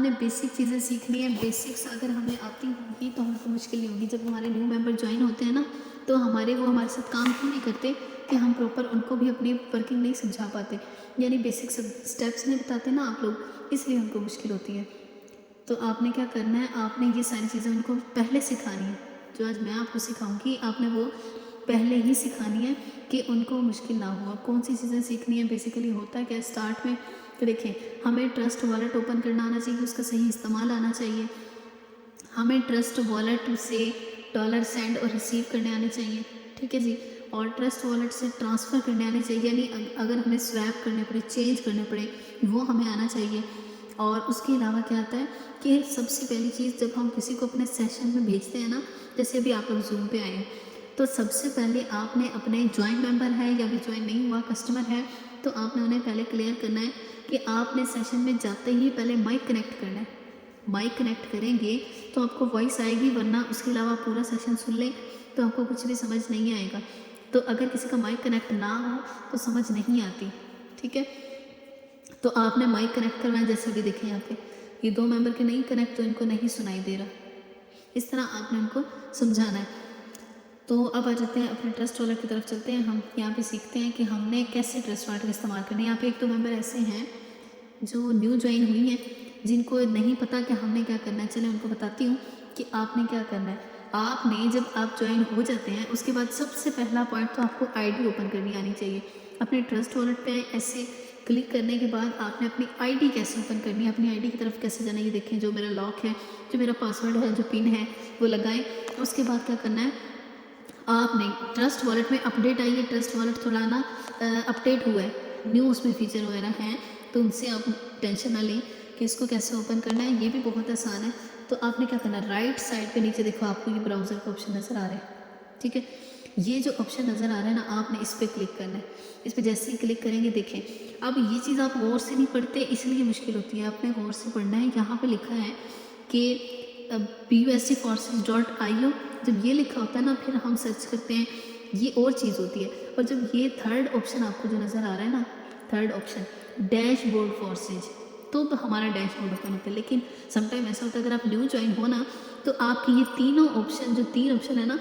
हमने बेसिक चीज़ें सीखनी है। बेसिक्स अगर हमें आती होंगी तो हमको मुश्किल नहीं होगी। जब हमारे न्यू मेंबर ज्वाइन होते हैं ना, तो वो हमारे साथ काम क्यों नहीं करते कि हम प्रॉपर उनको भी अपनी वर्किंग नहीं समझा पाते, यानी बेसिक स्टेप्स नहीं बताते ना आप लोग, इसलिए उनको मुश्किल होती है। तो आपने क्या करना है, आपने ये सारी चीज़ें उनको पहले सिखानी है। जो आज मैं आपको सिखाऊंगी आपने वो पहले ही सिखानी है कि उनको मुश्किल ना हो। कौन सी चीज़ें सीखनी है, बेसिकली होता है क्या स्टार्ट में, तो देखिए हमें ट्रस्ट वॉलेट ओपन करना आना चाहिए, उसका सही इस्तेमाल आना चाहिए। हमें ट्रस्ट वॉलेट से डॉलर सेंड और रिसीव करने आने चाहिए, ठीक है जी। और ट्रस्ट वॉलेट से ट्रांसफ़र करने आने चाहिए, यानी अगर हमें स्वैप करने पड़े, चेंज करने पड़े, वो हमें आना चाहिए। और उसके अलावा क्या आता है कि सबसे पहली चीज़, जब हम किसी को अपने सेशन में भेजते हैं ना, जैसे अभी आप लोग जूम पे आए हैं, तो सबसे पहले आपने अपने ज्वाइन मेंबर है या भी ज्वाइन नहीं हुआ कस्टमर है, तो आपने उन्हें पहले क्लियर करना है कि आपने सेशन में जाते ही पहले माइक कनेक्ट करना है। माइक कनेक्ट करेंगे तो आपको वॉइस आएगी, वरना उसके अलावा पूरा सेशन सुन लें तो आपको कुछ भी समझ नहीं आएगा। तो अगर किसी का माइक कनेक्ट ना हो तो समझ नहीं आती, ठीक है। तो आपने माइक कनेक्ट करवाया, जैसे भी देखें यहाँ पे ये 2 मेंबर के नहीं कनेक्ट, तो इनको नहीं सुनाई दे रहा। इस तरह आपने उनको समझाना है। तो अब आ जाते हैं अपने ट्रस्ट वॉलेट की तरफ चलते हैं। हम यहाँ पे सीखते हैं कि हमने कैसे ट्रस्ट वॉलेट का इस्तेमाल करना है। यहाँ पे 1-2 मेंबर ऐसे हैं जो न्यू ज्वाइन हुई हैं, जिनको नहीं पता कि हमने क्या करना है। चलिए उनको बताती हूँ कि आपने क्या करना है। आपने जब आप ज्वाइन हो जाते हैं उसके बाद सबसे पहला पॉइंट तो आपको आईडी ओपन करनी आनी चाहिए। अपने ट्रस्ट वॉलेट पे ऐसे क्लिक करने के बाद आपने अपनी आईडी कैसे ओपन करनी है, अपनी आईडी की तरफ कैसे जाना है, ये देखें। जो मेरा लॉक है, जो मेरा पासवर्ड है, जो पिन है, वो लगाएं। उसके बाद क्या करना है, आपने ट्रस्ट वॉलेट में अपडेट आई है, ट्रस्ट वॉलेट थोड़ा ना अपडेट हुआ है, न्यू उसमें फीचर वगैरह हैं, तो उनसे आप टेंशन ना लें कि इसको कैसे ओपन करना है, ये भी बहुत आसान है। तो आपने क्या करना है, राइट साइड पे नीचे देखो आपको ये ब्राउज़र का ऑप्शन नज़र आ रहा है, ठीक है। ये जो ऑप्शन नज़र आ रहा है ना, आपने इस पर क्लिक करना है। इस पर जैसे ही क्लिक करेंगे, देखें अब ये चीज़ आप गौर से नहीं पढ़ते इसलिए मुश्किल होती है, आपने गौर से पढ़ना है। यहाँ पे लिखा है कि PUSDForces.io, जब ये लिखा होता है ना, फिर हम सर्च करते हैं, ये और चीज़ होती है। और जब ये थर्ड ऑप्शन आपको जो नज़र आ रहा है ना, थर्ड ऑप्शन डैशबोर्ड फोर्सेज, तो हमारा डैशबोर्ड ओपन होता है। लेकिन समटाइम ऐसा होता है अगर आप न्यू ज्वाइन हो ना, तो आपकी ये तीनों ऑप्शन, जो 3 ऑप्शन है ना,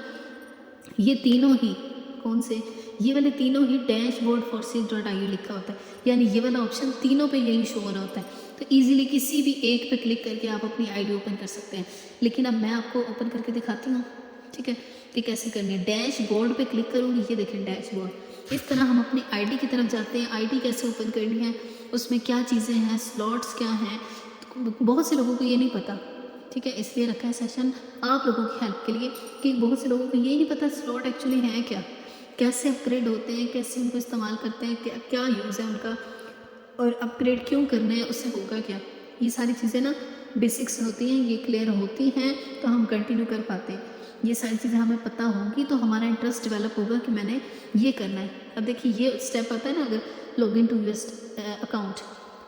ये तीनों ही कौन से, ये वाले तीनों ही डैशबोर्ड फोर्सेज.io लिखा होता है, यानी ये वाला ऑप्शन तीनों पे यही शो हो रहा होता है। तो इजीली किसी भी एक पे क्लिक करके आप अपनी आईडी ओपन कर सकते हैं। लेकिन अब मैं आपको ओपन करके दिखाती हूँ, ठीक है, कि कैसे करनी है। डैशबोर्ड पे क्लिक करूँगी, ये देखें डैशबोर्ड। इस तरह हम अपनी आईडी की तरफ जाते हैं। आईडी कैसे ओपन करनी है, उसमें क्या चीज़ें हैं, स्लॉट्स क्या हैं, बहुत से लोगों को ये नहीं पता, ठीक है। इसलिए रखा है सेशन आप लोगों की हेल्प के लिए, कि बहुत से लोगों को ये नहीं पता स्लॉट एक्चुअली है क्या, कैसे अपग्रेड होते हैं, कैसे उनको इस्तेमाल करते हैं, क्या क्या यूज़ है उनका, और अपग्रेड क्यों करना है, उससे होगा क्या। ये सारी चीज़ें ना बेसिक्स होती हैं, ये क्लियर होती हैं तो हम कंटिन्यू कर पाते हैं। ये सारी चीज़ें हमें पता होंगी तो हमारा इंटरेस्ट डेवलप होगा कि मैंने ये करना है। अब देखिए ये स्टेप आता है ना, अगर log in to your account,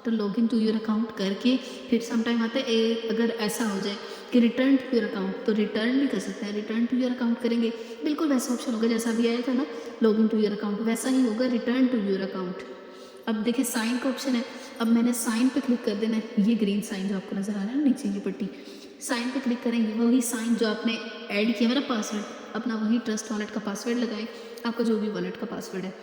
तो log in to your account करके फिर समटाइम आता है अगर ऐसा हो जाए कि रिटर्न टू योर अकाउंट, तो रिटर्न भी कर सकते हैं। रिटर्न टू योर अकाउंट करेंगे, बिल्कुल वैसा ऑप्शन होगा जैसा भी आया था ना log in to your account, वैसा ही होगा रिटर्न टू योर अकाउंट। अब देखिए साइन का ऑप्शन है, अब मैंने साइन पे क्लिक कर देना है। ये ग्रीन साइन जो आपको नज़र आ रहा है ना नीचे, ये पट्टी, साइन पे क्लिक करेंगे, वही साइन जो आपने ऐड किया मेरा पासवर्ड, अपना वही ट्रस्ट वॉलेट का पासवर्ड लगाएं, आपका जो भी वॉलेट का पासवर्ड है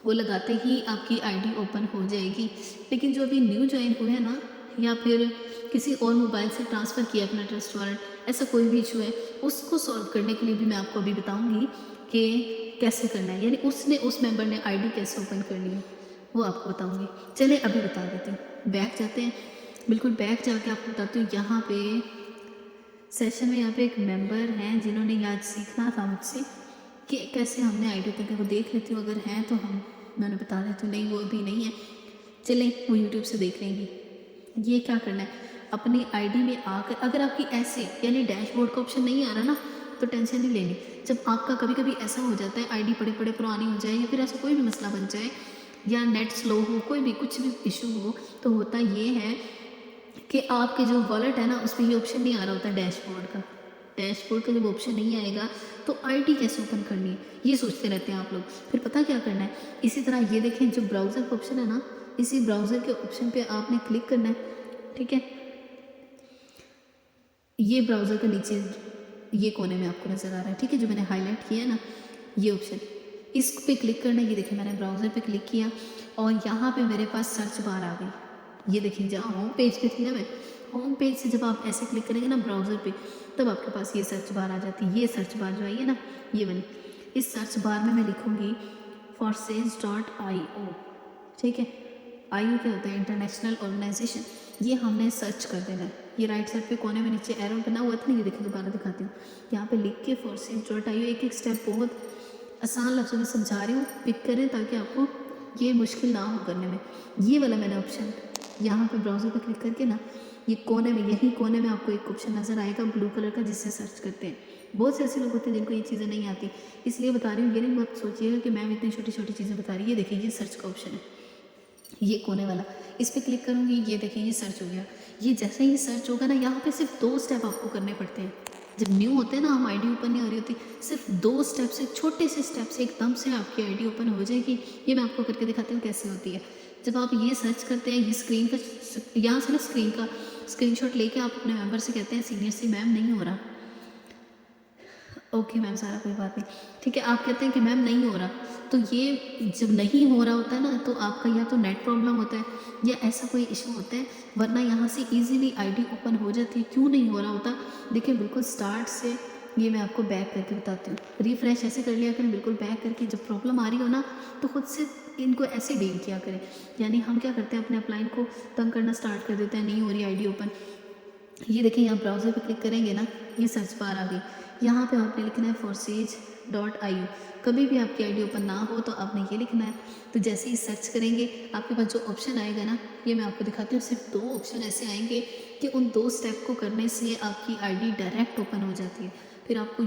वो लगाते ही आपकी आईडी ओपन हो जाएगी। लेकिन जो अभी न्यू ज्वाइन हुए हैं ना, या फिर किसी और मोबाइल से ट्रांसफ़र किया अपना ट्रस्ट वॉलेट, ऐसा कोई भी इशू है, उसको सॉल्व करने के लिए भी मैं आपको अभी बताऊंगी कि कैसे करना है, यानी उसने उस मेंबर ने आईडी कैसे ओपन करनी है वो आपको बताऊंगी। चलिए अभी बता देती हूँ, बैक जाते हैं, बिल्कुल बैक जाके आपको बताती हूँ। यहाँ पे सेशन में यहाँ पे एक मेंबर हैं जिन्होंने आज सीखना था मुझसे कि कैसे हमने आईडी ओपन करके, वो देख लेती हूँ अगर हैं तो मैंने बता देती हूँ, नहीं वो अभी नहीं है, चलें वो यूट्यूब से देख लेंगी। ये क्या करना है, अपनी आईडी में आकर, अगर आपकी ऐसे यानी डैशबोर्ड का ऑप्शन नहीं आ रहा ना, तो टेंशन नहीं लेनी। जब आपका कभी कभी ऐसा हो जाता है आईडी बड़े बड़े पुरानी हो जाए, या फिर ऐसा कोई भी मसला बन जाए, या नेट स्लो हो, कोई भी कुछ भी इशू हो, तो होता ये है कि आपके जो वॉलेट है ना उस पर ये ऑप्शन नहीं आ रहा होता डैशबोर्ड का। डैशबोर्ड का जब ऑप्शन नहीं आएगा तो आईडी कैसे ओपन करनी है, ये सोचते रहते हैं आप लोग। फिर पता क्या करना है, इसी तरह ये देखें जो ब्राउज़र का ऑप्शन है ना, इसी ब्राउज़र के ऑप्शन पे आपने क्लिक करना है, ठीक है। ये ब्राउज़र का नीचे ये कोने में आपको नज़र आ रहा है, ठीक है, जो मैंने हाईलाइट किया है ना, ये ऑप्शन, इस पे क्लिक करना। ये देखिए मैंने ब्राउज़र पे क्लिक किया और यहाँ पे मेरे पास सर्च बार आ गई। ये देखिए जहाँ होम पेज पे थी ना मैं, होम पेज से जब आप ऐसे क्लिक करेंगे ना ब्राउज़र पे, तब आपके पास ये सर्च बार आ जाती है। ये सर्च बार जो आई है ना, ये वाली, इस सर्च बार में मैं लिखूँगी forsage.io, ठीक है। आईओ क्या होता है? International organization. ये हमने सर्च कर देना है। ये राइट साइड पे कोने में नीचे एरो बना हुआ था ना, ये देखिए दोबारा दिखाती हूँ। यहाँ पे लिख के forsage.io, एक एक स्टेप बहुत आसान लफ्ज़ों में समझा रही हूँ, पिक करें ताकि आपको ये मुश्किल ना हो करने में। ये वाला मैंने ऑप्शन यहाँ पे ब्राउज़र पे क्लिक करके ना, ये कोने में, यही कोने में आपको एक ऑप्शन नज़र आएगा ब्लू कलर का, जिससे सर्च करते हैं। बहुत से ऐसे लोग होते हैं जिनको ये चीज़ें नहीं आती, इसलिए बता रही हूँ। ये नहीं मत सोचिएगा कि मैम इतनी छोटी छोटी चीज़ें बता रही है। ये देखिए ये सर्च का ऑप्शन है, ये कोने वाला, इस पर क्लिक करूँगी, ये देखिए ये सर्च हो गया। ये जैसे ही सर्च होगा ना, यहाँ पे सिर्फ 2 स्टेप आपको करने पड़ते हैं। जब न्यू होते हैं ना, हम आईडी ओपन नहीं हो रही होती, सिर्फ 2 स्टेप से, छोटे से स्टेप से एकदम से आपकी आईडी ओपन हो जाएगी। ये मैं आपको करके दिखाती हूँ कैसे होती है। जब आप ये सर्च करते हैं, ये स्क्रीन का, यहाँ से ना स्क्रीन का स्क्रीनशॉट लेके आप अपने मेंबर से कहते हैं सीनियर से, मैम नहीं हो रहा, ओके मैम सारा कोई बात नहीं, ठीक है। आप कहते हैं कि मैम नहीं हो रहा, तो ये जब नहीं हो रहा होता है ना, तो आपका या तो नेट प्रॉब्लम होता है या ऐसा कोई इशू होता है, वरना यहाँ से इजीली आईडी ओपन हो जाती है। क्यों नहीं हो रहा होता? देखिए बिल्कुल स्टार्ट से, ये मैं आपको बैक करके बताती हूँ। रिफ़्रेश ऐसे कर लिया करें, बिल्कुल बैक करके। जब प्रॉब्लम आ रही हो ना, तो खुद से इनको ऐसे डील किया करें। यानी हम क्या करते हैं, अपने अपलाइन को तंग करना स्टार्ट कर देते हैं, नहीं हो रही आईडी ओपन। ये देखिए यहाँ ब्राउज़र पे क्लिक करेंगे ना, ये सर्च बार आ गई। यहाँ पे आपने लिखना है forsage.io। कभी भी आपकी आईडी ओपन ना हो तो आपने ये लिखना है। तो जैसे ही सर्च करेंगे, आपके पास जो ऑप्शन आएगा ना, ये मैं आपको दिखाती हूँ। सिर्फ 2 ऑप्शन ऐसे आएंगे कि उन 2 स्टेप को करने से आपकी आईडी डायरेक्ट ओपन हो जाती है। फिर आपको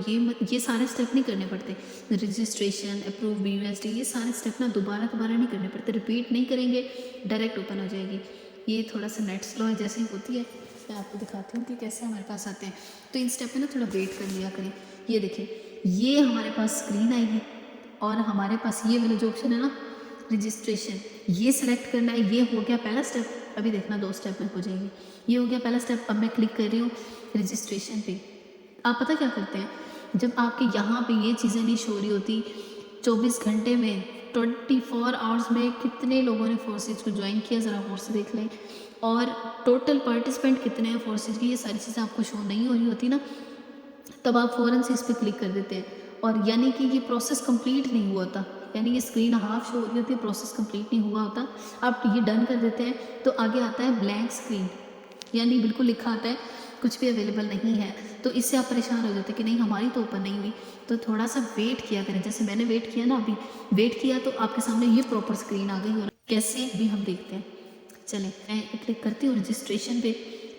ये सारे स्टेप नहीं करने पड़ते। रजिस्ट्रेशन, अप्रूव BUSD, ये सारे स्टेप ना दोबारा नहीं करने पड़ते। रिपीट नहीं करेंगे, डायरेक्ट ओपन हो जाएगी। ये थोड़ा सा नेट स्लो है, जैसे ही होती है मैं आपको दिखाती हूँ कि कैसे हमारे पास आते हैं। तो इन स्टेप पे ना थोड़ा वेट कर लिया करें। ये देखिए ये हमारे पास स्क्रीन आएगी और हमारे पास ये वाला जो ऑप्शन है ना, रजिस्ट्रेशन, ये सिलेक्ट करना है। ये हो गया पहला स्टेप। अभी देखना 2 स्टेप में हो जाएगी। ये हो गया पहला स्टेप। अब मैं क्लिक कर रही हूँ रजिस्ट्रेशन पे। आप पता क्या करते हैं, जब आपके यहाँ पे ये चीज़ें नहीं शो रही होती, 24 घंटे में, 24 आवर्स में कितने लोगों ने फोर्सेज को ज्वाइन किया, ज़रा गौर से देख लें। और टोटल पार्टिसिपेंट कितने हैं फोर्सेज की, ये सारी चीज़ें आपको शो नहीं हो रही होती ना, तब आप फ़ौरन से इस पर क्लिक कर देते हैं। और यानी कि ये प्रोसेस कंप्लीट नहीं हुआ था, यानी ये स्क्रीन हाफ शो हो रही होती है, प्रोसेस कंप्लीट नहीं हुआ होता। आप ये डन कर देते हैं तो आगे आता है ब्लैंक स्क्रीन, यानी बिल्कुल लिखा आता है कुछ भी अवेलेबल नहीं है। तो इससे आप परेशान हो जाते हैं कि नहीं हमारी तो ओपन नहीं हुई। तो थोड़ा सा वेट किया करें, जैसे मैंने वेट किया ना, अभी वेट किया तो आपके सामने ये प्रॉपर स्क्रीन आ गई। और कैसे भी हम देखते हैं, चलें मैं क्लिक करती हूँ रजिस्ट्रेशन पे।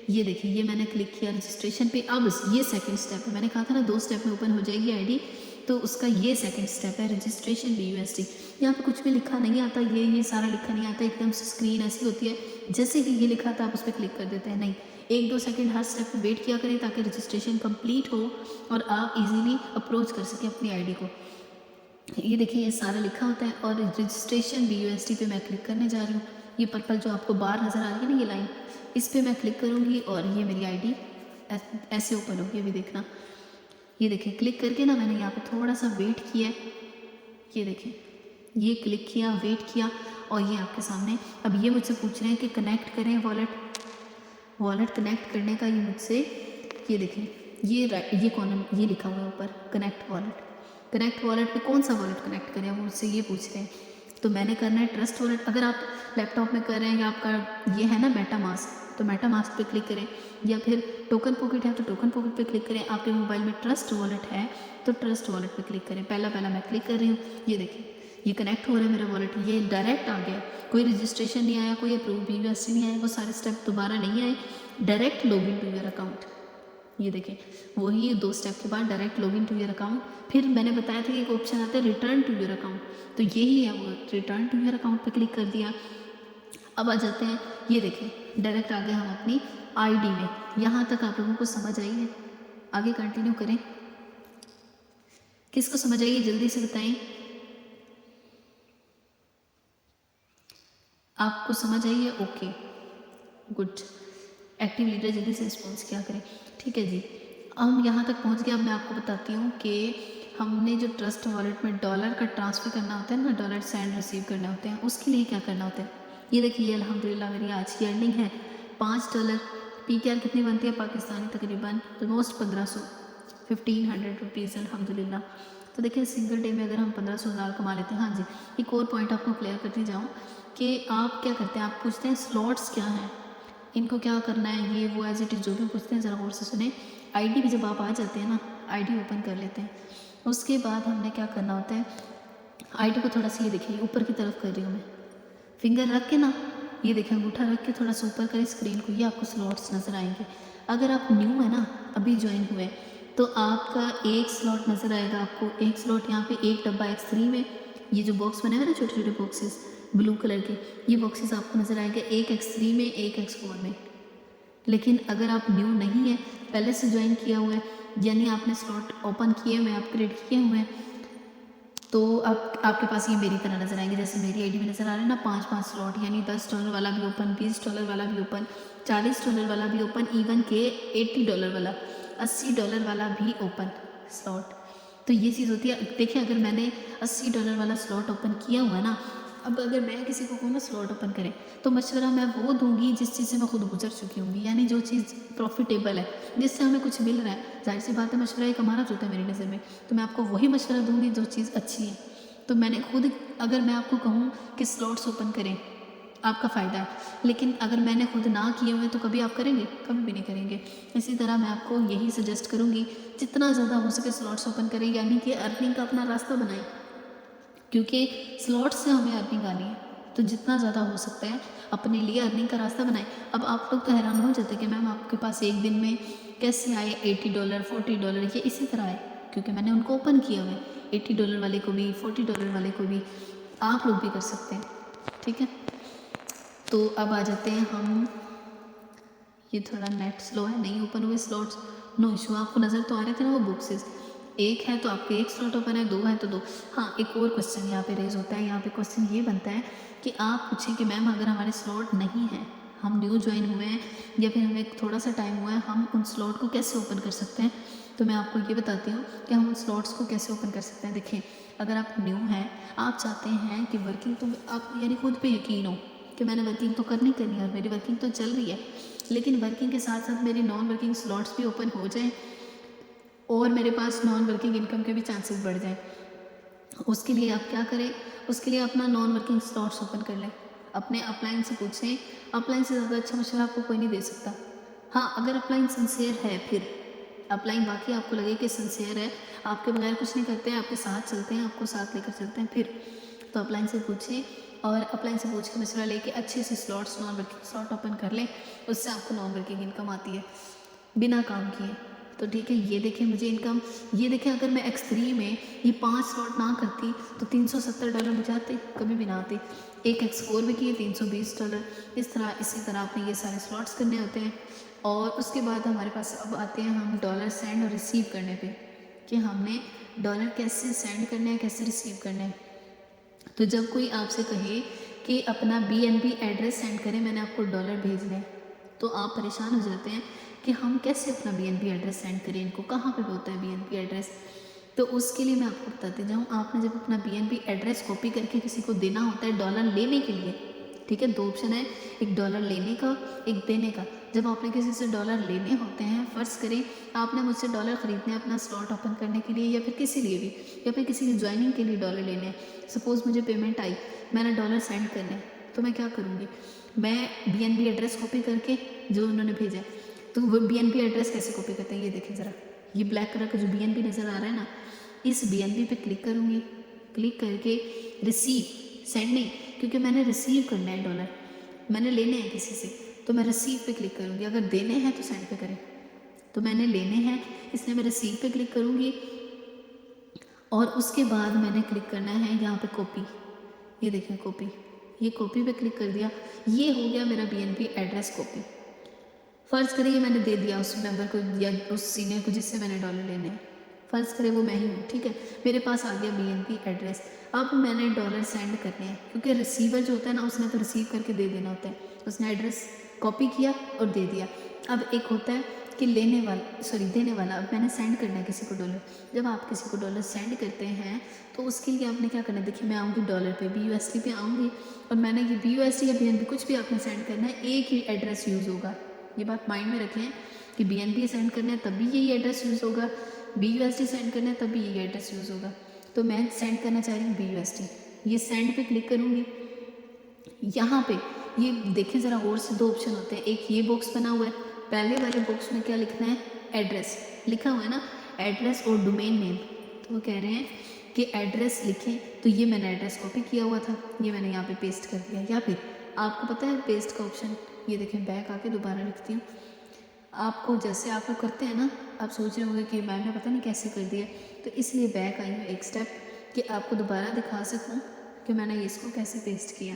ये देखिए ये मैंने क्लिक किया रजिस्ट्रेशन पे। अब ये सेकंड स्टेप है, मैंने कहा था ना 2 स्टेप में ओपन हो जाएगी आईडी, तो उसका ये सेकंड स्टेप है रजिस्ट्रेशन BUSD। यहाँ पे कुछ भी लिखा नहीं आता, ये सारा लिखा नहीं आता, एकदम से स्क्रीन ऐसी होती है। जैसे ही ये लिखा था आप उस पर क्लिक कर देते हैं। नहीं, 1-2 सेकंड हर स्टेप पे वेट किया करें ताकि रजिस्ट्रेशन कंप्लीट हो और आप इजीली अप्रोच कर सकें अपनी आईडी को। ये देखिए ये सारा लिखा होता है और रजिस्ट्रेशन BUSD पे मैं क्लिक करने जा रही हूँ। ये पर्पल जो आपको बार नज़र आ रही है ना, ये लाइन, इस पर मैं क्लिक करूँगी और ये मेरी आईडी ऐसे ओपन होगी। अभी देखना, ये देखिए क्लिक करके ना मैंने यहाँ पे थोड़ा सा वेट किया, ये देखिए ये क्लिक किया, वेट किया और ये आपके सामने। अब ये मुझसे पूछ रहे हैं कि कनेक्ट करें वॉलेट कनेक्ट करने का। ये मुझसे, ये देखिए ये कॉलम ये लिखा हुआ है ऊपर, कनेक्ट वॉलेट पे कौन सा वॉलेट कनेक्ट करें, वो मुझसे ये पूछ रहे हैं। तो मैंने करना है ट्रस्ट वॉलेट। अगर आप लैपटॉप में कर रहे हैं, आपका ये है ना मेटामास्क, तो मेटामास्क पे क्लिक करें, या फिर टोकन पॉकेट है तो टोकन पॉकेट पे क्लिक करें। आपके मोबाइल में ट्रस्ट वॉलेट है तो ट्रस्ट वॉलेट पे क्लिक करें। पहला मैं क्लिक कर रही हूँ। ये देखिए ये कनेक्ट हो रहा है मेरा वॉलेट, ये डायरेक्ट आ गया। कोई रजिस्ट्रेशन नहीं आया, कोई अप्रूव BUSD नहीं आया, वो सारे स्टेप दोबारा नहीं आए, direct log in to your account. ये देखें वही 2 स्टेप के बाद direct login to your account. फिर मैंने बताया था कि एक ऑप्शन आता है रिटर्न टू योर अकाउंट, तो यही है वो, रिटर्न टू योर अकाउंट पे क्लिक कर दिया। अब आ जाते हैं, ये देखें डायरेक्ट आ गए हम अपनी आईडी में। यहाँ तक आप लोगों को समझ आई है? आगे कंटिन्यू करें? किसको समझ आई है जल्दी से बताएं। आपको समझ आई है? Okay good. एक्टिव लीडर जल्दी से रिस्पॉन्स क्या करें। ठीक है जी, हम यहाँ तक पहुँच गए। अब मैं आपको बताती हूँ कि हमने जो ट्रस्ट वॉलेट में डॉलर का ट्रांसफ़र करना होता है ना, डॉलर सेंड रिसीव करने होते हैं, उसके लिए क्या करना होता है। ये देखिए अल्हम्दुलिल्लाह मेरी आज की अर्निंग है $5। PKR कितनी बनती है पाकिस्तानी, तकरीबन ऑलमोस्ट 1500 1500 रुपीज़ अल्हम्दुलिल्लाह। तो देखिए सिंगल डे में अगर हम 1500 कमा लेते हैं। हाँ जी, एक और पॉइंट आपको क्लियर करती जाऊँ कि आप क्या करते हैं, आप पूछते हैं स्लॉट्स क्या हैं, इनको क्या करना है, ये वो एज इट इज़ जो भी पूछते हैं ज़रा गौर से सुने। आईडी पे जब आप आ जाते हैं ना, आईडी ओपन कर लेते हैं, उसके बाद हमने क्या करना होता है, आईडी को थोड़ा सा ये देखिए ऊपर की तरफ कर रही हूँ मैं, फिंगर रख के ना, ये देखें अंगूठा रख के थोड़ा सा ऊपर करें स्क्रीन को, ये आपको स्लॉट्स नज़र आएंगे। अगर आप न्यू है ना, अभी ज्वाइन हुए, तो आपका एक स्लॉट नज़र आएगा आपको, एक स्लॉट यहाँ पे एक डब्बा X3 में, ये जो बॉक्स बने हुए ना छोटे छोटे बॉक्सेस ब्लू कलर के, ये बॉक्सेस आपको नज़र आएंगे एक X3 में एक X4 में। लेकिन अगर आप न्यू नहीं है, पहले से ज्वाइन किया हुआ है, यानी आपने स्लॉट ओपन किए हुए, अपग्रेड किए हुए हैं, तो आपके पास ये मेरी तरह नज़र आएंगे। जैसे मेरी आईडी में नज़र आ रहा है ना 5-5 स्लॉट, यानी $10 वाला भी ओपन, $20 वाला भी ओपन, $40 वाला भी ओपन, इवन के $80 वाला, $80 वाला भी ओपन स्लॉट। तो ये चीज़ होती है। देखिए अगर मैंने $80 वाला स्लॉट ओपन किया हुआ है ना, अब अगर मैं किसी को कहूँ ना स्लॉट ओपन करें, तो मशवरा मैं वो दूंगी जिस चीज़ से मैं खुद गुजर चुकी हूँगी, यानी जो चीज़ प्रॉफिटेबल है, जिससे हमें कुछ मिल रहा है। जाहिर सी बात है मशवरा एक हमारा होता है मेरी नज़र में, तो मैं आपको वही मशवरा दूंगी जो चीज़ अच्छी है। तो मैंने खुद, अगर मैं आपको कहूँ कि स्लॉट्स ओपन करें, आपका फ़ायदा है, लेकिन अगर मैंने खुद ना किए हुए तो कभी आप करेंगे, कभी भी नहीं करेंगे। इसी तरह मैं आपको यही सजेस्ट करूँगी, जितना ज़्यादा हो सके स्लॉट्स ओपन करें, यानी कि अर्निंग का अपना रास्ता बनाएं, क्योंकि स्लॉट्स से हमें अर्निंग आनी है। तो जितना ज़्यादा हो सकता है अपने लिए अर्निंग का रास्ता बनाएं। अब आप लोग तो हैरान हो जाते कि मैम आपके पास एक दिन में कैसे आए $80 $40, ये इसी तरह आए क्योंकि मैंने उनको ओपन किया हुआ है। $80 वाले को भी, $40 वाले को भी, आप लोग भी कर सकते हैं। ठीक है, तो अब आ जाते हैं हम, ये थोड़ा नेट स्लो है, नहीं ओपन हुए स्लॉट्स, नो इशू। आपको नज़र तो आ रहे थे ना वो बुक्सेस, एक है तो आपके एक स्लॉट ओपन है, दो है तो दो। हाँ, एक और क्वेश्चन यहाँ पे रेज होता है, यहाँ पे क्वेश्चन ये बनता है कि आप पूछें कि मैम अगर हमारे स्लॉट नहीं है, हम न्यू ज्वाइन हुए हैं या फिर हमें थोड़ा सा टाइम हुआ है, हम उन स्लॉट को कैसे ओपन कर सकते हैं। तो मैं आपको ये बताती हूँ कि हम उन स्लॉट्स को कैसे ओपन कर सकते हैं। देखिए अगर आप न्यू हैं, आप चाहते हैं कि वर्किंग, तो आप यानी खुद पे यकीन हो कि मैंने वर्किंग तो करनी है और मेरी वर्किंग तो चल रही है, लेकिन वर्किंग के साथ साथ मेरी नॉन वर्किंग स्लॉट्स भी ओपन हो जाएं और मेरे पास नॉन वर्किंग इनकम के भी चांसेस बढ़ जाएं। उसके लिए आप क्या करें, उसके लिए अपना नॉन वर्किंग स्लॉट्स ओपन कर लें। अपने अपलाइन से पूछें, अपलाइन से ज़्यादा अच्छा मशवरा आपको कोई नहीं दे सकता। हाँ, अगर अपलाइन सिंसियर है, फिर अपलाइन बाकी आपको लगे कि सिंसियर है, आपके बगैर कुछ नहीं करते हैं, आपके साथ चलते हैं, आपको साथ लेकर चलते हैं, फिर तो अपलाइन से पूछें और अपलाइन से पूछ के मशवरा लेके अच्छे से slots, non working slot open कर लें। उससे आपको नॉन वर्किंग इनकम आती है बिना काम किए। तो ठीक है, ये देखें मुझे इनकम, ये देखें अगर मैं X3 में ये 5 स्लॉट ना करती तो $370 बचाते, कभी भी ना आते। एक X4 में किए $320, इस तरह इसी तरह आपने ये सारे स्लॉट्स करने होते हैं। और उसके बाद हमारे पास अब आते हैं हम डॉलर सेंड और रिसीव करने पे, कि हमने डॉलर कैसे सेंड करना है, कैसे रिसीव करना है। तो जब कोई आपसे कहे कि अपना BNB एड्रेस सेंड करें, मैंने आपको डॉलर भेजने, तो आप परेशान हो जाते हैं कि हम कैसे अपना BNB एड्रेस सेंड करें, इनको कहाँ पे होता है BNB एड्रेस। तो उसके लिए मैं आपको बताती जाऊँ, आपने जब अपना BNB एड्रेस कॉपी करके किसी को देना होता है डॉलर लेने के लिए, ठीक है, 2 ऑप्शन है, एक डॉलर लेने का, एक देने का। जब आपने किसी से डॉलर लेने होते हैं, फ़र्ज़ करें आपने मुझसे डॉलर ख़रीदने अपना स्लॉट ओपन करने के लिए, या फिर किसी लिए भी, या फिर किसी की ज्वाइनिंग के लिए डॉलर लेने हैं। सपोज़ मुझे पेमेंट आई, मैंने डॉलर सेंड करने हैं, तो मैं क्या करूँगी, मैं BNB एड्रेस कॉपी करके जो उन्होंने भेजा है, तो वो BNB एड्रेस कैसे कॉपी करते हैं, ये देखें ज़रा, ये ब्लैक कलर का जो BNB नज़र आ रहा है ना, इस BNB पे क्लिक करूँगी, क्लिक करके रिसीव, सेंड नहीं, क्योंकि मैंने रिसीव करना है डॉलर, मैंने लेने हैं किसी से, तो मैं रिसीव पे क्लिक करूँगी। अगर देने हैं तो सेंड पे करें, तो मैंने लेने हैं इसलिए मैं रिसीव पे क्लिक करूँगी। और उसके बाद मैंने क्लिक करना है यहाँ पे कॉपी, ये देखें कॉपी, ये कॉपी पे क्लिक कर दिया, ये हो गया मेरा BNB एड्रेस कॉपी। फ़र्ज़ करिए मैंने दे दिया उस मेंबर को या उस सीनियर को जिससे मैंने डॉलर लेने हैं, फ़र्ज़ करें वो मैं ही हूँ, ठीक है, मेरे पास आ गया BNB एड्रेस। अब मैंने डॉलर सेंड करने हैं, क्योंकि रिसीवर जो होता है ना, उसने तो रिसीव करके दे देना होता है, उसने एड्रेस कॉपी किया और दे दिया। अब एक होता है कि देने वाला। अब मैंने सेंड करना है किसी को डॉलर। जब आप किसी को डॉलर सेंड करते हैं तो उसके लिए आपने क्या करना है, देखिए मैं आऊँगी डॉलर पे, BUSD पे आऊँगी और मैंने ये BUSD या BNB कुछ भी आपने सेंड करना है, एक ही एड्रेस यूज़ होगा। ये बात माइंड में रखें कि BNB सेंड करना है तब भी यही एड्रेस यूज़ होगा, BUSD सेंड करना है तब भी यही एड्रेस यूज़ होगा। तो मैं सेंड करना चाह रही हूँ BUSD, ये सेंड पे क्लिक करूँगी। यहाँ पे ये देखें ज़रा और से दो ऑप्शन होते हैं, एक ये बॉक्स बना हुआ है, पहले वाले बॉक्स में क्या लिखना है, एड्रेस लिखा हुआ है ना, एड्रेस और डोमेन नेम। तो वो कह रहे हैं कि एड्रेस लिखें, तो ये मैंने एड्रेस कॉपी किया हुआ था, ये मैंने यहाँ पे पेस्ट कर दिया। या फिर आपको पता है पेस्ट का ऑप्शन, ये देखें बैक आके दोबारा लिखती हूँ। आपको जैसे आप लोग करते हैं ना, आप सोच रहे होंगे कि मैम ने पता नहीं कैसे कर दिया, तो इसलिए बैक आई हूँ एक स्टेप कि आपको दोबारा दिखा सकूँ कि मैंने इसको कैसे पेस्ट किया।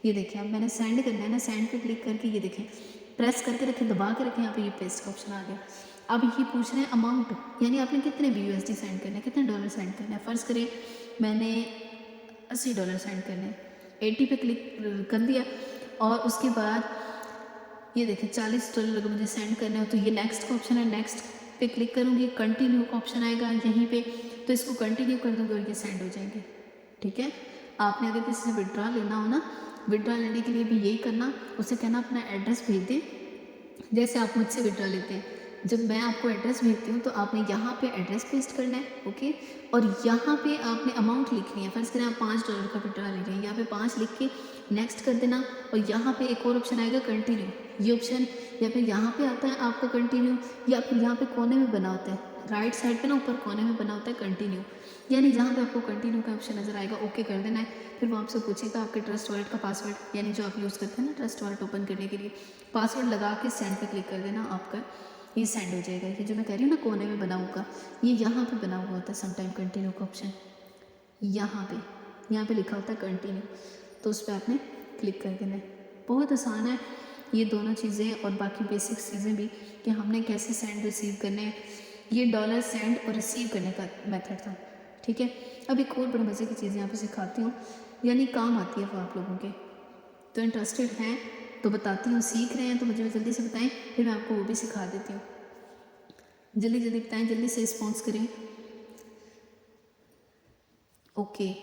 ये देखिए अब मैंने सेंड करना है ना, सेंड पे क्लिक करके ये देखें प्रेस करके रखें, दबा के रखें, यहाँ पे ये पेस्ट का ऑप्शन आ गया। अब ये पूछ रहे हैं अमाउंट, यानी आपने कितने BUSD सेंड करने हैं, कितने डॉलर सेंड करने हैं। फ़र्ज़ करें मैंने $80 सेंड करने हैं, 80 पे क्लिक कर दिया और उसके बाद ये देखिए $40 अगर मुझे सेंड करना है तो ये नेक्स्ट का ऑप्शन है, नेक्स्ट पे क्लिक करूँगी, कंटिन्यू का ऑप्शन आएगा यहीं पे, तो इसको कंटिन्यू कर दूँगी और ये सेंड हो जाएंगे। ठीक है, आपने अगर किसी से विड्रॉ लेना हो ना, विड्रॉ लेने के लिए भी यही करना, उसे कहना अपना एड्रेस भेज दे, जैसे आप मुझसे विड्रॉ लेते हैं। जब मैं आपको एड्रेस भेजती हूँ तो आपने यहाँ पे एड्रेस पेस्ट करना है, ओके, और यहाँ पे आपने अमाउंट लिखनी है। फर्स्ट करें आप $5 का विड्रॉ ले रहे हैं, यहाँ पे 5 लिख के नेक्स्ट कर देना, और यहाँ पे एक और ऑप्शन आएगा कंटिन्यू, ये ऑप्शन, या फिर यहाँ पे आता है आपका कंटिन्यू, या फिर यहाँ पे कोने में बना होता है, राइट साइड पे ना ऊपर कोने में बना होता है कंटिन्यू, यानी जहाँ पे आपको कंटिन्यू का ऑप्शन नज़र आएगा ओके कर देना है। फिर वो आपसे पूछेगा आपके ट्रस्ट वॉलेट का पासवर्ड, यानी जो आप यूज़ करते हैं ना ट्रस्ट वॉलेट ओपन करने के लिए, पासवर्ड लगा के सेंड पे क्लिक कर देना, आपका ये सेंड हो जाएगा। ये जो मैं कह रही हूँ ना कोने में बना होगा, ये यहाँ पे बना हुआ होता है समटाइम कंटिन्यू का ऑप्शन, यहाँ पे लिखा होता है कंटिन्यू, तो उस पर आपने क्लिक कर देना है। बहुत आसान है ये दोनों चीज़ें और बाकी बेसिक चीज़ें भी कि हमने कैसे सेंड रिसीव करने हैं। ये डॉलर सेंड और रिसीव करने का मेथड था। ठीक है, अब एक और बड़े मज़े की चीज़ यहाँ पे सिखाती हूँ, यानी काम आती है वो आप लोगों के, तो इंटरेस्टेड हैं तो बताती हूँ, सीख रहे हैं तो मुझे जल्दी से बताएं, फिर मैं आपको वो भी सिखा देती हूँ। जल्दी जल्दी बताएं, जल्दी से रिस्पॉन्स करें। ओके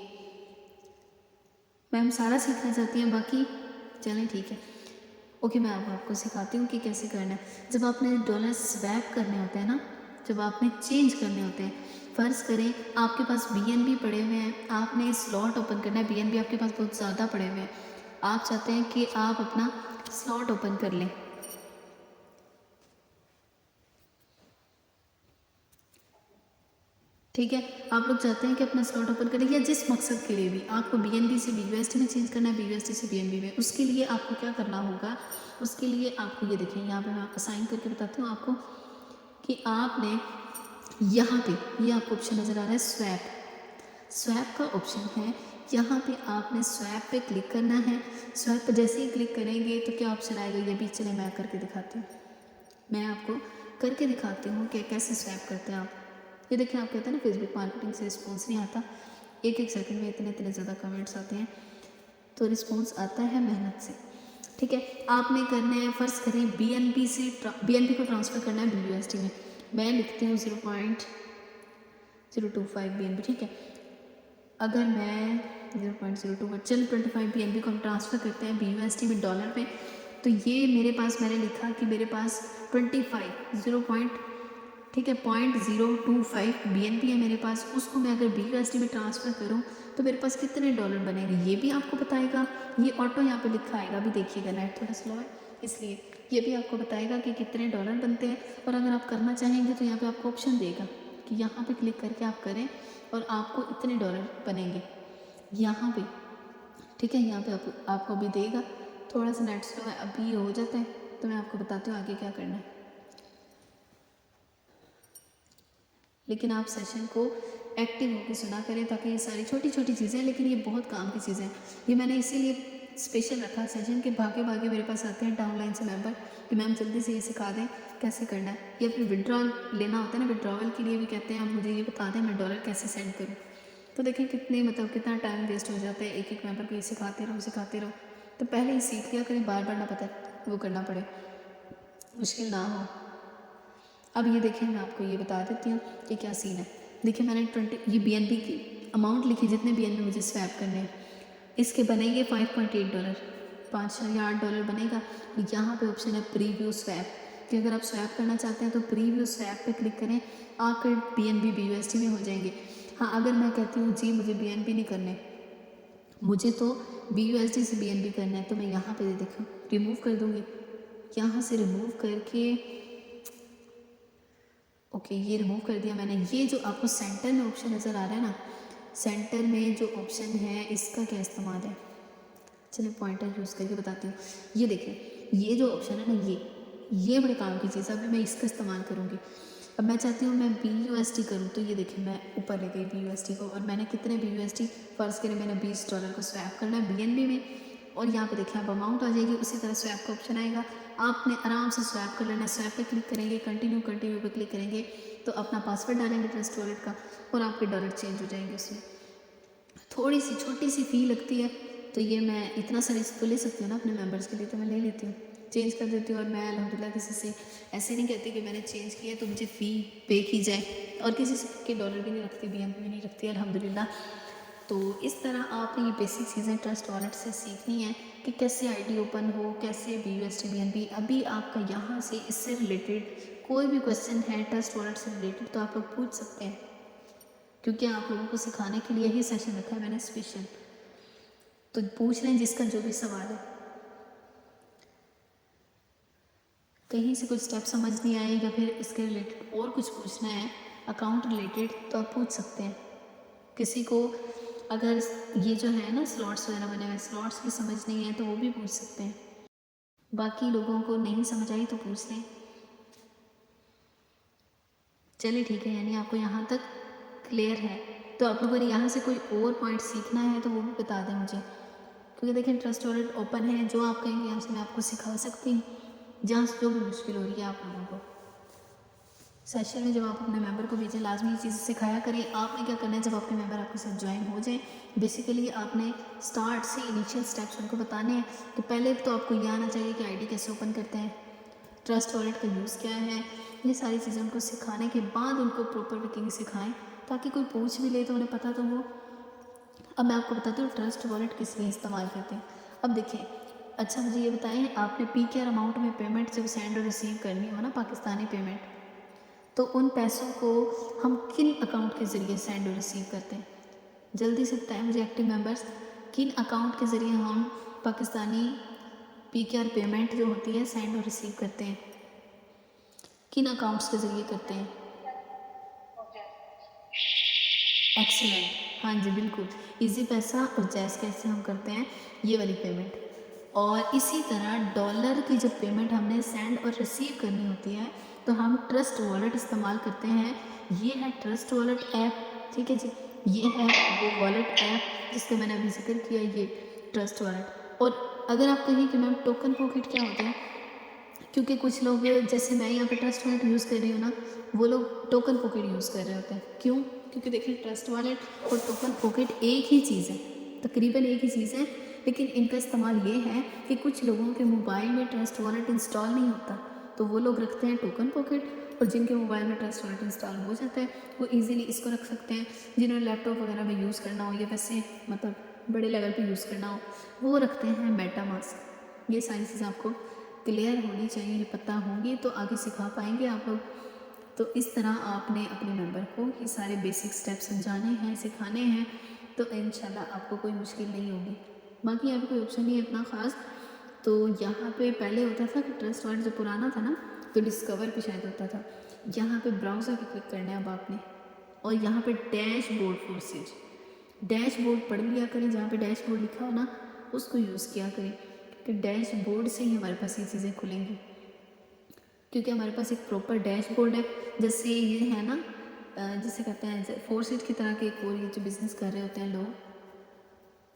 मैम सारा सीखना चाहती हैं, बाकी चलें ठीक है। ओके मैं अब आपको सिखाती हूँ कि कैसे करना है। जब आपने डॉलर स्वैप करने होते हैं ना, जब आपने चेंज करने होते हैं, फ़र्ज़ करें आपके पास BNB पड़े हुए हैं, आपने स्लॉट ओपन करना है, BNB आपके पास बहुत ज़्यादा पड़े हुए हैं, आप चाहते हैं कि आप अपना स्लॉट ओपन कर लें। ठीक है, आप लोग चाहते हैं कि अपना स्लॉट ओपन करें, या जिस मकसद के लिए भी आपको BNB से BUSD में चेंज करना है, BUSD से BNB में, उसके लिए आपको क्या करना होगा, उसके लिए आपको ये देखिए यहाँ पे मैं आपको साइन करके बताती हूँ आपको कि आपने यहाँ पे ये आपको ऑप्शन नज़र आ रहा है स्वैप का ऑप्शन है, यहाँ पे आपने स्वैप पे क्लिक करना है। स्वैप पे जैसे ही क्लिक करेंगे तो क्या ऑप्शन आएगा, ये भी चले मैं करके दिखाती हूँ, मैं आपको करके दिखाती हूँ कि कैसे स्वैप करते हैं आप। ये देखिए आप कहते हैं ना फेसबुक मार्केटिंग से रिस्पॉन्स नहीं आता, एक सेकंड में इतने ज़्यादा कमेंट्स आते हैं, तो रिस्पॉन्स आता है मेहनत से। ठीक है, आपने करना है, फ़र्ज़ करें BNB को ट्रांसफ़र करना है BUSD में, मैं लिखती हूँ 0.025 BNB। ठीक है, अगर मैं 0.025 चल 25 BNB को हम ट्रांसफ़र करते हैं BUSD में डॉलर में, तो ये मेरे पास मैंने लिखा कि मेरे पास 0.025 BNB है मेरे पास, उसको मैं अगर BUSD में ट्रांसफ़र करूँ तो मेरे पास कितने डॉलर बनेंगे ये भी आपको बताएगा। ये ऑटो यहाँ पे लिखा आएगा, अभी देखिएगा नेट थोड़ा स्लो है इसलिए, ये भी आपको बताएगा कि कितने डॉलर बनते हैं। और अगर आप करना चाहेंगे तो यहाँ पे आपको ऑप्शन देगा कि यहाँ पे क्लिक करके आप करें और आपको इतने डॉलर बनेंगे यहाँ पे। ठीक है, यहाँ पे आपको अभी देगा, थोड़ा सा नेट स्लो है, अभी हो जाता है तो मैं आपको बताती हूँ आगे क्या करना है। लेकिन आप सेशन को एक्टिव होकर सुना करें, ताकि ये सारी छोटी छोटी चीज़ें, लेकिन ये बहुत काम की चीज़ें हैं। ये मैंने इसीलिए स्पेशल रखा सेशन के भागे भागे मेरे पास आते हैं डाउनलाइन से मेंबर कि मैम जल्दी से ये सिखा दें कैसे करना है, या फिर विड्रॉल लेना होता है ना, विड्रॉवल के लिए भी कहते हैं आप मुझे ये बता दें मैं डॉलर कैसे सेंड करूँ। तो देखें कितना टाइम वेस्ट हो जाता है, एक मेंबर को ये सिखाते रहो। तो पहले ही सीख लिया करें, बार बार ना वो करना पड़े, मुश्किल ना हो। अब ये देखिए, मैं आपको ये बता देती हूँ कि क्या सीन है। देखिए मैंने 20 ये BNB की अमाउंट लिखी, जितने BNB मुझे स्वैप करने हैं, इसके बनेंगे $5.8, 5 या $8 बनेगा। यहाँ पे ऑप्शन है प्रीव्यू स्वैप, कि अगर आप स्वैप करना चाहते हैं तो प्रीव्यू स्वैप पे क्लिक करें, आपके BNB BUSD में हो जाएंगे। हाँ, अगर मैं कहती हूँ जी मुझे BNB नहीं करने, मुझे तो BUSD से BNB करना है, तो मैं यहाँ पे देखो रिमूव कर दूँगी। यहाँ से रिमूव करके ओके, ये रिमूव कर दिया मैंने। ये जो आपको सेंटर में ऑप्शन नज़र आ रहा है ना, सेंटर में जो ऑप्शन है इसका क्या इस्तेमाल है, चलिए पॉइंटर यूज़ करके बताती हूँ। ये देखिए, ये जो ऑप्शन है ना, ये बड़े काम की चीज़ है। अभी मैं इसका इस्तेमाल करूँगी। अब मैं चाहती हूँ मैं BUSD करूँ, तो ये देखिए मैं ऊपर ले गई BUSD को, और मैंने कितने BUSD, फ़र्ज़ करें मैंने $20 को स्वैप करना है BNB में, और यहाँ पे देखिए आप अमाउंट आ जाएगी, उसी तरह स्वैप का ऑप्शन आएगा, आपने आराम से स्वैप कर लेना है। स्वैप पे क्लिक करेंगे, कंटिन्यू पे क्लिक करेंगे, तो अपना पासवर्ड डालेंगे ट्रस्ट वॉलेट का, और आपके डॉलर चेंज हो जाएंगे। उसमें थोड़ी सी छोटी सी फ़ी लगती है, तो ये मैं इतना सा रिस्क तो ले सकती हूँ ना अपने मेंबर्स के लिए, तो मैं ले लेती हूँ, चेंज कर देती हूँ। और मैं अल्हम्दुलिल्लाह किसी से ऐसे नहीं कहती कि मैंने चेंज किया तो मुझे फ़ी पे की जाए, और किसी से के डॉलर भी नहीं रखती, BNB भी नहीं रखती अल्हम्दुलिल्लाह। तो इस तरह आपने ये बेसिक चीज़ें ट्रस्ट वॉलेट से सीखनी है कि कैसे ID ओपन हो, कैसे BUSD BNB। अभी आपका यहाँ से इससे रिलेटेड कोई भी क्वेश्चन है ट्रस्ट वॉलेट से रिलेटेड, तो आप लोग पूछ सकते हैं, क्योंकि आप लोगों को सिखाने के लिए ही सेशन रखा है मैंने स्पेशल। तो पूछ लें जिसका जो भी सवाल है, कहीं से कुछ स्टेप समझ नहीं आए या फिर इसके रिलेटेड और कुछ पूछना है अकाउंट रिलेटेड, तो आप पूछ सकते हैं। किसी को अगर ये जो है ना स्लॉट्स वगैरह बने हुए, स्लॉट्स की समझ नहीं है तो वो भी पूछ सकते हैं। बाकी लोगों को नहीं समझ आई तो पूछ लें। चलिए ठीक है, यानी आपको यहाँ तक क्लियर है। तो आप लोगों ने यहाँ से कोई और पॉइंट सीखना है तो वो भी बता दें मुझे, क्योंकि देखिए ट्रस्ट वॉलेट ओपन है, जो आप कहेंगे यहाँ से मैं आपको सिखा सकती हूँ, जहाँ से जो भी मुश्किल हो रही है आप लोगों को। सेशन में जब आप अपने मेंबर को भेजें, लाजमी ये चीज़ें सिखाया करें। आपने क्या करना है, जब आपके मेंबर आपके साथ ज्वाइन हो जाएं, बेसिकली आपने स्टार्ट से इनिशियल स्टेप्स उनको बताने हैं। तो पहले तो आपको ये आना चाहिए कि ID कैसे ओपन करते हैं, ट्रस्ट वॉलेट का यूज़ क्या है, ये सारी चीज़ें उनको सिखाने के बाद उनको प्रॉपर वर्किंग सिखाएं, ताकि कोई पूछ भी ले तो उन्हें पता तो हो। अब मैं आपको बताती हूँ ट्रस्ट वॉलेट किस लिए इस्तेमाल करते हैं। अब देखिए, अच्छा मुझे ये बताएं, आपने PKR अमाउंट में पेमेंट जब सेंड और रिसीव करनी हो ना, पाकिस्तानी पेमेंट, तो उन पैसों को हम किन अकाउंट के ज़रिए सेंड और रिसीव करते हैं? जल्दी से बताएं मुझे एक्टिव मेंबर्स, किन अकाउंट के ज़रिए हम पाकिस्तानी PKR पेमेंट जो होती है सेंड और रिसीव करते हैं, किन अकाउंट्स के ज़रिए करते हैं? एक्सीलेंट, हाँ जी बिल्कुल, इजी पैसा और जैस कैसे हम करते हैं ये वाली पेमेंट। और इसी तरह डॉलर की जब पेमेंट हमने सेंड और रिसीव करनी होती है, तो हम ट्रस्ट वॉलेट इस्तेमाल करते हैं। ये है ट्रस्ट वॉलेट ऐप, ठीक है जी, ये है वो वॉलेट ऐप जिसका मैंने अभी जिक्र किया, ये ट्रस्ट वॉलेट। और अगर आप कहें कि मैम टोकन पॉकेट क्या होता है, क्योंकि कुछ लोग, जैसे मैं यहाँ पे ट्रस्ट वॉलेट यूज़ कर रही हूँ ना, वो लोग टोकन पॉकेट यूज़ कर रहे होते हैं। क्यों? क्योंकि देखिए ट्रस्ट वॉलेट और टोकन पॉकेट एक ही चीज़ है, तकरीबन एक ही चीज़ है, लेकिन इनका इस्तेमाल ये है कि कुछ लोगों के मोबाइल में ट्रस्ट वॉलेट इंस्टॉल नहीं होता, तो वो लोग रखते हैं टोकन पॉकेट, और जिनके मोबाइल में ट्रस्ट वॉलेट इंस्टॉल हो जाता है वो ईज़िली इसको रख सकते हैं। जिन्होंने लैपटॉप वगैरह में यूज़ करना हो या वैसे मतलब बड़े लेवल पे यूज़ करना हो, वो रखते हैं मेटामास्क। ये सारी चीज़ें आपको क्लियर होनी चाहिए, पता होंगी तो आगे सिखा पाएंगे आप लोग। तो इस तरह आपने अपने मेंबर को ये सारे बेसिक स्टेप समझाने हैं, सिखाने हैं, तो इंशाल्लाह आपको कोई मुश्किल नहीं होगी। बाकी यहाँ पे कोई ऑप्शन नहीं है इतना ख़ास। तो यहाँ पे पहले होता था कि ट्रस्ट वॉलेट जो पुराना था ना, तो डिस्कवर पे शायद होता था, यहाँ पे ब्राउज़र पे क्लिक करना है अब आपने, और यहाँ पे डैशबोर्ड फोर्सेज, डैशबोर्ड पढ़ लिया करें, जहाँ पे डैशबोर्ड लिखा हो ना उसको यूज़ किया करें, क्योंकि डैशबोर्ड से ही हमारे पास ये चीज़ें खुलेंगी, क्योंकि हमारे पास एक प्रॉपर डैशबोर्ड है। जैसे ये है ना, जिसे कहते हैं फोर्सेज की तरह के एक और ये जो बिज़नेस कर रहे होते हैं लोग,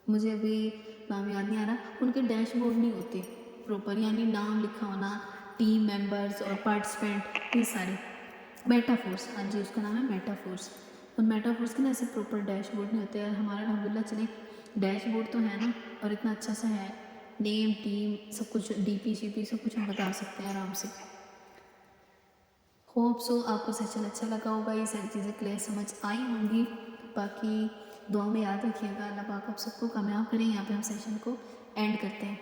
मुझे अभी नाम याद नहीं आ रहा, उनके डैशबोर्ड नहीं होते प्रॉपर, यानी नाम लिखा होना, टीम मेंबर्स और पार्टिसिपेंट, ये सारे। मेटाफोर्स, हाँ जी उसका नाम है मेटाफोर्स। और मेटाफोर्स के ना ऐसे प्रॉपर डैशबोर्ड नहीं होते, और हमारा अल्हम्दुलिल्लाह चले डैशबोर्ड तो है ना, और इतना अच्छा सा है नेम, टीम, सब कुछ, डीपी शीपी सब कुछ हम बता सकते हैं आराम से। होप सो आपको सेशन अच्छा लगा होगा, ये सारी चीज़ें क्लियर समझ आई होंगी। बाकी दुआ में याद रखिएगा। अल्लाह पाक आप सबको कामयाब करें। यहाँ पे हम सेशन को एंड करते हैं।